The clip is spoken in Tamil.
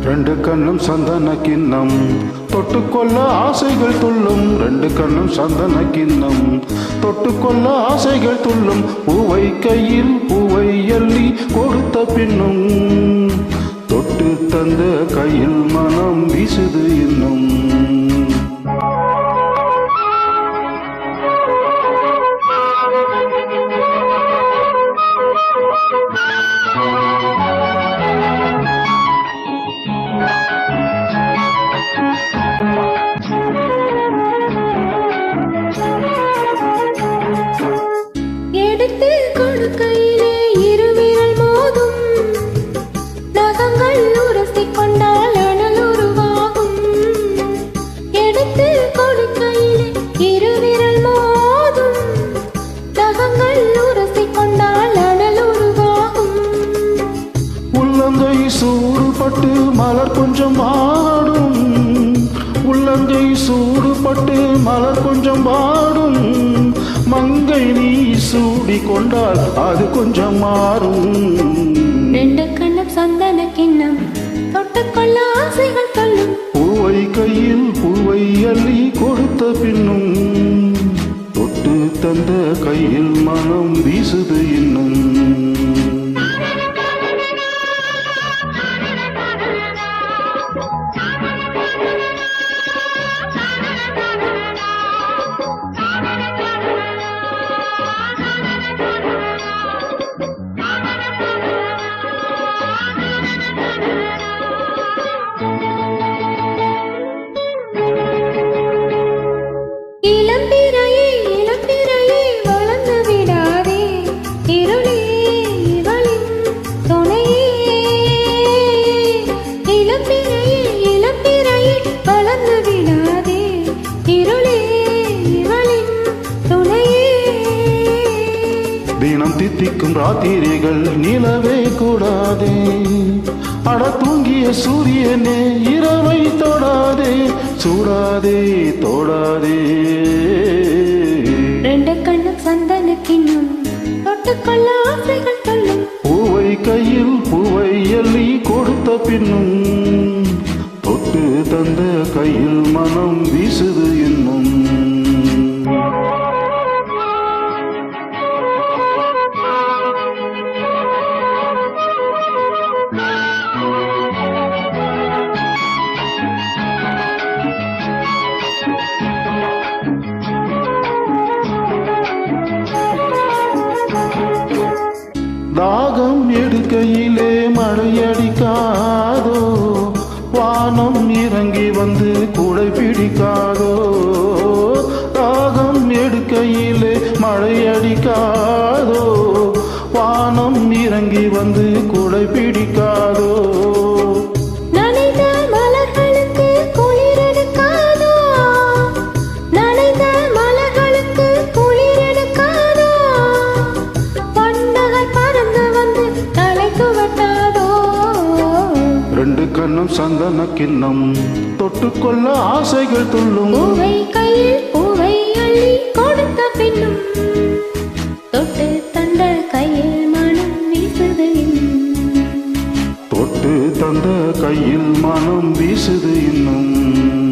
ரெண்டு கண்ணும் சந்தன கிண்ணம் தொட்டுக்கொள்ள ஆசைகள் துள்ளும். ரெண்டு கண்ணும் சந்தன கிண்ணம் தொட்டுக்கொள்ள ஆசைகள் துள்ளும். பூவை கையில் பூவை அள்ளி கொடுத்த பின்னும் தொட்டு தந்த கையில் மனம் வீசுது இன்னும். எடுத்து கொடுக்கையிலே இருவிரல் மோதும். நகங்கள் உரசி கொண்டால் அனல் உருவாகும். எடுத்து கொடுக்கையிலே இருவிரல் மோதும். நகங்கள் உரசி கொண்டால் அனல் உருவாகும். உள்ளங்கை சூடுபட்டு மலர் கொஞ்சம் ஆடும். உள்ளங்கை சூடுபட்டு மலர் கொஞ்சம் ஆடும். மங்கை நீ சூடி கொண்டால் அது கொஞ்சம் மாறும். ரெண்டு கண்ணும் சந்தன கிண்ணம் தொட்டுக்கொள்ள ஆசைகள் தள்ளும். பூவை கையில் பூவை அள்ளி கொடுத்த பின்னும் தொட்டு தந்த கையில் மனம் வீசுது இன்னும். தினம் தித்திக்கும் ராத்திரிகள் நிலவே கூடாதே. அட தூங்கிய சூரியனே இரவை தொடாதே. சூடாதே தோடாதே. ரெண்டு கண்ணும் சந்தன கிண்ணம் தொட்டுக்கொள்ள ஆசைகள் தள்ளும். பூவை கையில் பூவை அள்ளி கொடுத்த பின்னும் தொட்டு தந்த கையில் மனம் வீசுது இன்னும். தாகம் எடுக்கையிலே மழையடிக்காதோ. வானம் இறங்கி வந்து கூடை பிடிக்காதோ. தாகம் எடுக்கையிலே மழையடிக்காதோ. வானம் இறங்கி வந்து கூடை பிடிக்காதோ. ரெண்டு கண்ணும் சந்தன கிண்ணம் தொட்டுக்கொள்ள ஆசைகள் துள்ளும். பூவை கையில் பூவை அள்ளி கொடுத்த பின்னும் தொட்டு தந்த கையில் மனம் வீசுது. தொட்டு தந்த கையில் மனம் வீசுது இன்னும்.